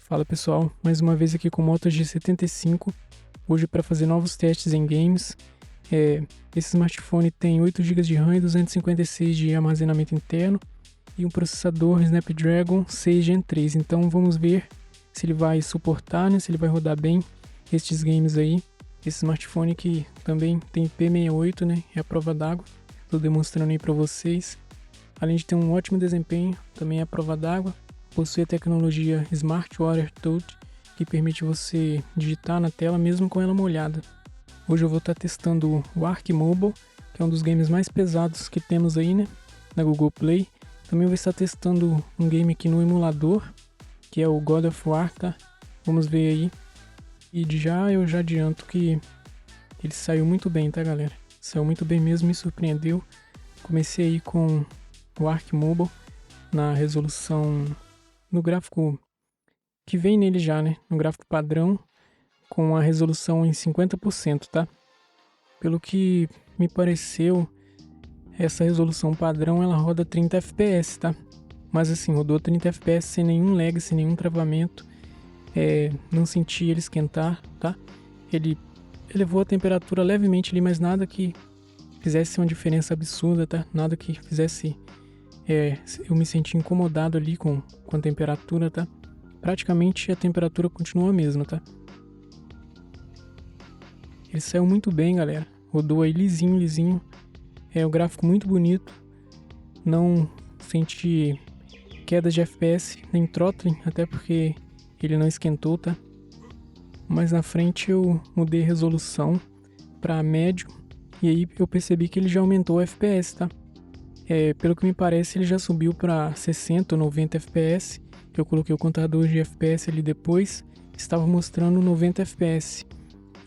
Fala pessoal, mais uma vez aqui com o Moto G75, hoje para fazer novos testes em games. Esse smartphone tem 8 GB de RAM e 256 de armazenamento interno e um processador Snapdragon 6 Gen 3, então vamos ver se ele vai suportar, né, se ele vai rodar bem estes games aí. Esse smartphone que também tem IP68, né, é a prova d'água, estou demonstrando aí para vocês. Além de ter um ótimo desempenho, também é a prova d'água. Possui a tecnologia Smart Water Touch, que permite você digitar na tela mesmo com ela molhada. Hoje eu vou estar testando o Ark Mobile, que é um dos games mais pesados que temos aí, né, na Google Play. Também vou estar testando um game aqui no emulador, que é o God of War, tá? Vamos ver aí. E eu já adianto que ele saiu muito bem, tá, galera? Saiu muito bem mesmo, me surpreendeu. Comecei aí com o Ark Mobile na resolução, no gráfico que vem nele já, né? No gráfico padrão, com a resolução em 50%, tá? Pelo que me pareceu, essa resolução padrão ela roda 30 FPS, tá? Mas assim, rodou 30 FPS sem nenhum lag, sem nenhum travamento. Não senti ele esquentar, tá? Ele elevou a temperatura levemente ali, mas nada que fizesse uma diferença absurda, tá? Nada que fizesse eu me senti incomodado ali com a temperatura, tá? Praticamente a temperatura continua a mesma, tá? Ele saiu muito bem, galera. Rodou aí lisinho, lisinho. É um gráfico muito bonito. Não senti quedas de FPS, nem throttling, até porque ele não esquentou, tá? Mas na frente eu mudei a resolução para médio e aí eu percebi que ele já aumentou o FPS, tá? Pelo que me parece, ele já subiu para 60 ou 90 FPS. Eu coloquei o contador de FPS ali depois, estava mostrando 90 FPS.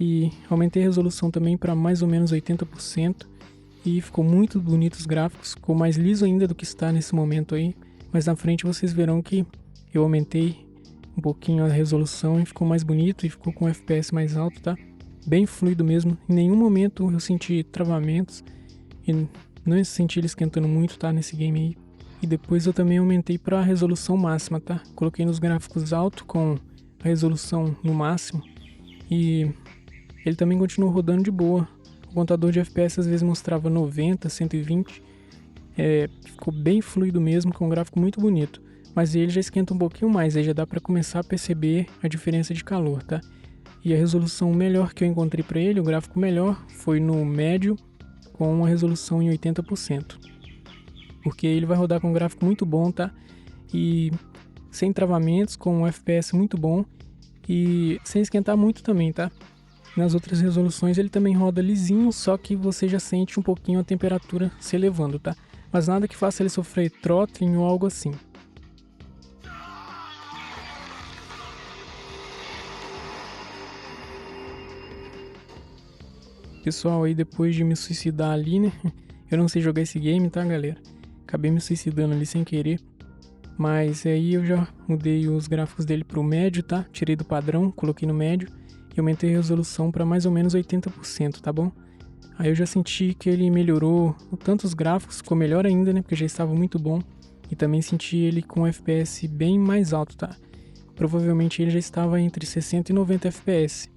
E aumentei a resolução também para mais ou menos 80%. E ficou muito bonito os gráficos, ficou mais liso ainda do que está nesse momento aí. Mas na frente vocês verão que eu aumentei um pouquinho a resolução e ficou mais bonito e ficou com um FPS mais alto, tá? Bem fluido mesmo. Em nenhum momento eu senti travamentos e não senti ele esquentando muito, tá? Nesse game aí. E depois eu também aumentei para a resolução máxima, tá? Coloquei nos gráficos alto com a resolução no máximo. E ele também continuou rodando de boa. O contador de FPS às vezes mostrava 90, 120. Ficou bem fluido mesmo, com um gráfico muito bonito. Mas ele já esquenta um pouquinho mais, aí já dá para começar a perceber a diferença de calor, tá? E a resolução melhor que eu encontrei para ele, o gráfico melhor, foi no médio, com uma resolução em 80%. Porque ele vai rodar com um gráfico muito bom, tá? E sem travamentos, com um FPS muito bom e sem esquentar muito também, tá? Nas outras resoluções ele também roda lisinho, só que você já sente um pouquinho a temperatura se elevando, tá? Mas nada que faça ele sofrer throttling ou algo assim. Pessoal, aí depois de me suicidar ali, né? Eu não sei jogar esse game, tá, galera? Acabei me suicidando ali sem querer. Mas aí eu já mudei os gráficos dele pro médio, tá? Tirei do padrão, coloquei no médio. E aumentei a resolução para mais ou menos 80%, tá bom? Aí eu já senti que ele melhorou tanto os gráficos, ficou melhor ainda, né? Porque já estava muito bom. E também senti ele com FPS bem mais alto, tá? Provavelmente ele já estava entre 60 e 90 FPS.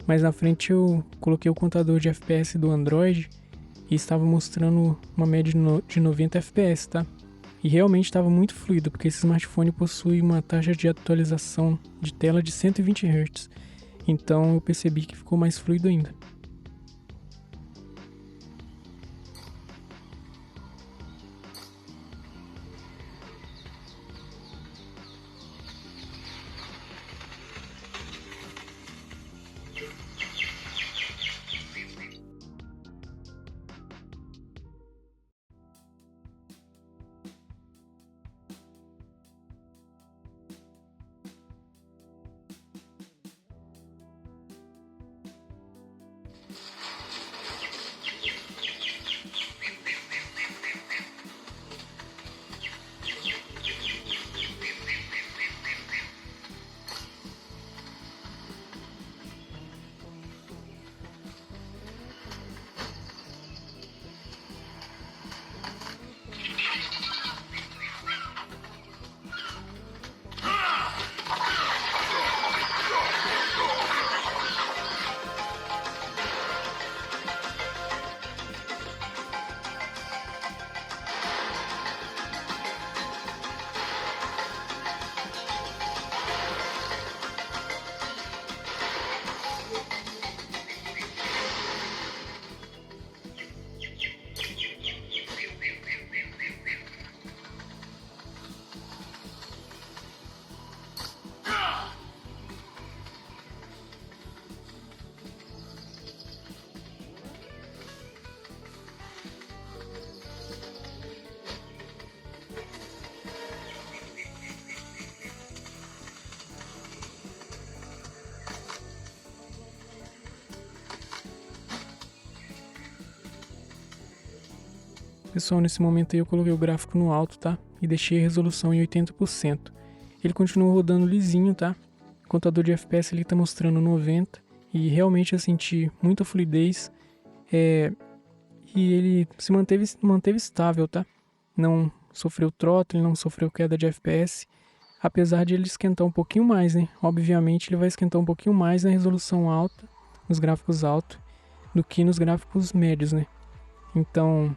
Mas na frente eu coloquei o contador de FPS do Android e estava mostrando uma média de 90 FPS, tá? E realmente estava muito fluido, porque esse smartphone possui uma taxa de atualização de tela de 120 Hz. Então eu percebi que ficou mais fluido ainda. Pessoal, nesse momento aí eu coloquei o gráfico no alto, tá? E deixei a resolução em 80%. Ele continua rodando lisinho, tá? O contador de FPS ele tá mostrando 90. E realmente eu senti muita fluidez. E ele se manteve estável, tá? Não sofreu throttling, não sofreu queda de FPS. Apesar de ele esquentar um pouquinho mais, né? Obviamente ele vai esquentar um pouquinho mais na resolução alta, nos gráficos altos, do que nos gráficos médios, né? Então,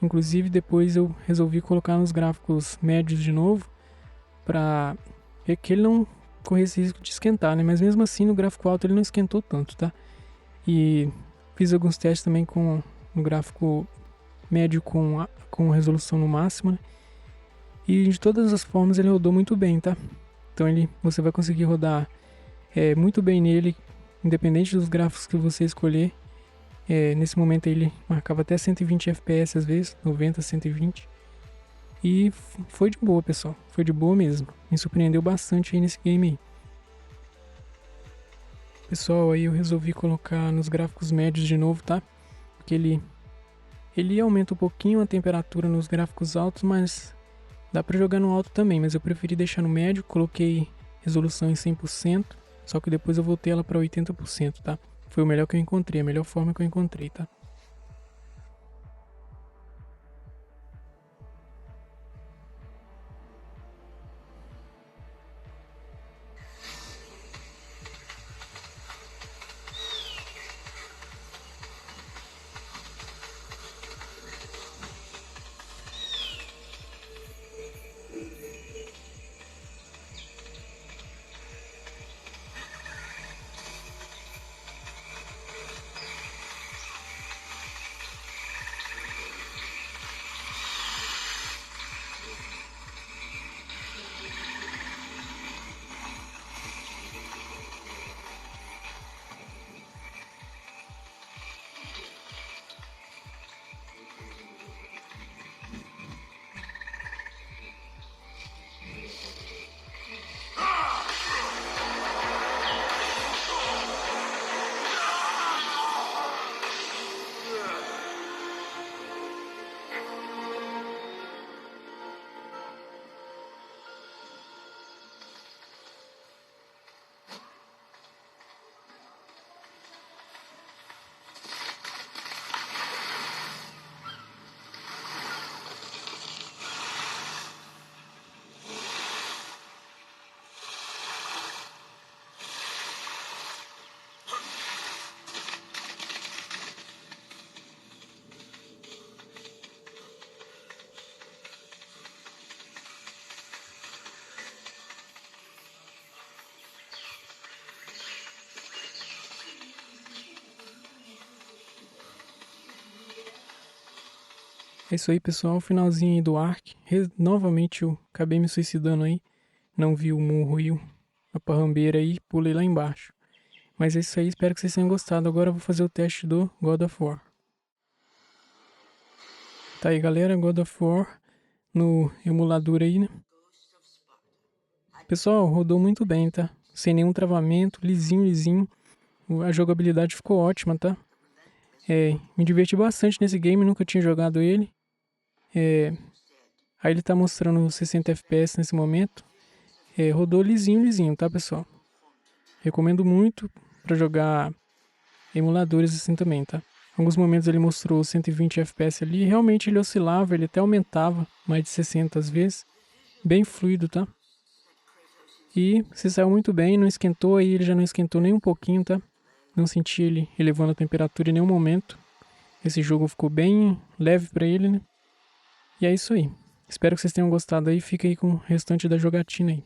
inclusive depois eu resolvi colocar nos gráficos médios de novo, para que ele não corresse risco de esquentar, né? Mas mesmo assim no gráfico alto ele não esquentou tanto, tá? E fiz alguns testes também no gráfico médio com resolução no máximo, né? E de todas as formas ele rodou muito bem, tá? Então você vai conseguir rodar muito bem nele, independente dos gráficos que você escolher. Nesse momento ele marcava até 120 FPS às vezes, 90, 120. E foi de boa, pessoal. Foi de boa mesmo. Me surpreendeu bastante aí nesse game aí. Pessoal, aí eu resolvi colocar nos gráficos médios de novo, tá? Porque ele aumenta um pouquinho a temperatura nos gráficos altos, mas dá pra jogar no alto também, mas eu preferi deixar no médio, coloquei resolução em 100%, só que depois eu voltei ela pra 80%, tá? Foi o melhor que eu encontrei, a melhor forma que eu encontrei, tá? É isso aí, pessoal. Finalzinho aí do Ark. Novamente eu acabei me suicidando aí. Não vi o murro e a parrambeira aí. Pulei lá embaixo. Mas é isso aí. Espero que vocês tenham gostado. Agora eu vou fazer o teste do God of War. Tá aí, galera. God of War no emulador aí, né? Pessoal, rodou muito bem, tá? Sem nenhum travamento. Lisinho, lisinho. A jogabilidade ficou ótima, tá? Me diverti bastante nesse game. Nunca tinha jogado ele. Aí ele tá mostrando 60 FPS nesse momento. Rodou lisinho, lisinho, tá, pessoal? Recomendo muito pra jogar emuladores assim também, tá? Em alguns momentos ele mostrou 120 FPS ali. Realmente ele oscilava, ele até aumentava mais de 60 às vezes. Bem fluido, tá? E se saiu muito bem, não esquentou aí, ele já não esquentou nem um pouquinho, tá? Não senti ele elevando a temperatura em nenhum momento. Esse jogo ficou bem leve pra ele, né? E é isso aí. Espero que vocês tenham gostado aí. Fica aí com o restante da jogatina aí.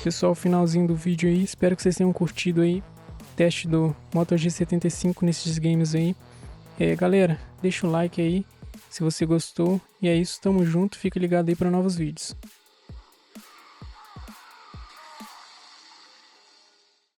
Pessoal, finalzinho do vídeo aí. Espero que vocês tenham curtido aí. Teste do Moto G75 nesses games aí. Galera, deixa o like aí se você gostou. E é isso, tamo junto. Fica ligado aí para novos vídeos.